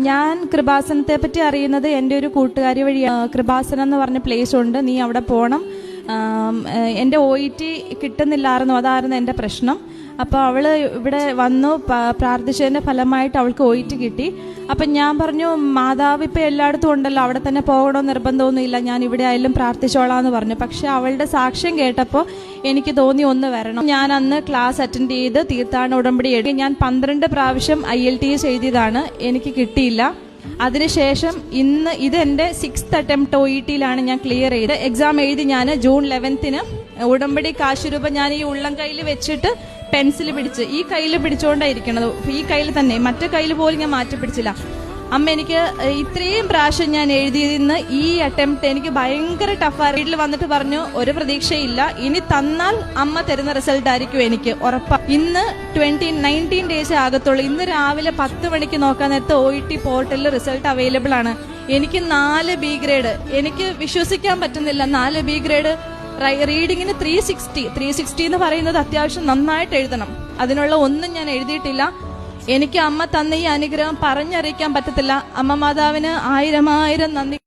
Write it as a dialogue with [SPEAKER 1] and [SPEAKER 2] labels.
[SPEAKER 1] ഞാൻ കൃപാസനത്തെ പറ്റി അറിയുന്നത് എൻ്റെ ഒരു കൂട്ടുകാരി വഴി. കൃപാസനം എന്ന് പറഞ്ഞ പ്ലേസ് ഉണ്ട്, നീ അവിടെ പോകണം. എൻ്റെ OET കിട്ടുന്നില്ലായിരുന്നു, അതായിരുന്നു എൻ്റെ പ്രശ്നം. അപ്പോൾ അവൾ ഇവിടെ വന്നു, പ്രാർത്ഥിച്ചതിൻ്റെ ഫലമായിട്ട് അവൾക്ക് OET കിട്ടി. അപ്പം ഞാൻ പറഞ്ഞു, മാതാവ് ഇപ്പം എല്ലായിടത്തും ഉണ്ടല്ലോ, അവിടെ തന്നെ പോകണമെന്ന് നിർബന്ധമൊന്നുമില്ല, ഞാൻ ഇവിടെ ആയാലും പ്രാർത്ഥിച്ചോളാം എന്ന് പറഞ്ഞു. പക്ഷെ അവളുടെ സാക്ഷ്യം കേട്ടപ്പോൾ എനിക്ക് തോന്നി ഒന്ന് വരണം. ഞാൻ അന്ന് ക്ലാസ് അറ്റൻഡ് ചെയ്ത് തീർത്ഥാടന ഉടമ്പടി എഴുതി. ഞാൻ 12 പ്രാവശ്യം IELTS എഴുതിയതാണ്, എനിക്ക് കിട്ടിയില്ല. അതിനുശേഷം ഇന്ന് ഇതെന്റെ 6th അറ്റംപ്റ്റ് OET-യിലാണ് ഞാൻ ക്ലിയർ ചെയ്ത്. എക്സാം എഴുതി ഞാൻ ജൂൺ 11-ന്. ഉടമ്പടി കാശുരൂപ ഞാൻ ഈ ഉള്ളം കയ്യിൽ വെച്ചിട്ട് പെൻസിൽ പിടിച്ച് ഈ കയ്യിൽ പിടിച്ചുകൊണ്ടായിരിക്കണത്, ഈ കയ്യിൽ തന്നെ, മറ്റേ കയ്യിൽ പോലും ഞാൻ മാറ്റി പിടിച്ചില്ല. അമ്മ, എനിക്ക് ഇത്രയും പ്രാവശ്യം ഞാൻ എഴുതിയതിന്ന് ഈ അറ്റംപ്റ്റ് എനിക്ക് ഭയങ്കര ടഫാണ്. വീട്ടിൽ വന്നിട്ട് പറഞ്ഞു, ഒരു പ്രതീക്ഷയില്ല, ഇനി തന്നാൽ അമ്മ തരുന്ന റിസൾട്ട് ആയിരിക്കും എനിക്ക് ഉറപ്പാ. ഇന്ന് 19 ഡേയ്സ് ആകത്തുള്ളൂ. ഇന്ന് രാവിലെ 10 മണിക്ക് നോക്കാൻ നേരത്തെ OET പോർട്ടലിൽ റിസൾട്ട് അവൈലബിൾ ആണ്. എനിക്ക് 4 B ഗ്രേഡ്. എനിക്ക് വിശ്വസിക്കാൻ പറ്റുന്നില്ല, 4 B ഗ്രേഡ്. റീഡിങ്ങിന് 360 എന്ന് പറയുന്നത് അത്യാവശ്യം നന്നായിട്ട് എഴുതണം. അതിനുള്ള ഒന്നും ഞാൻ എഴുതിയിട്ടില്ല. എനിക്ക് അമ്മ തന്ന ഈ അനുഗ്രഹം പറഞ്ഞറിയിക്കാൻ പറ്റത്തില്ല. അമ്മ മാതാവിന് 1000 നന്ദി.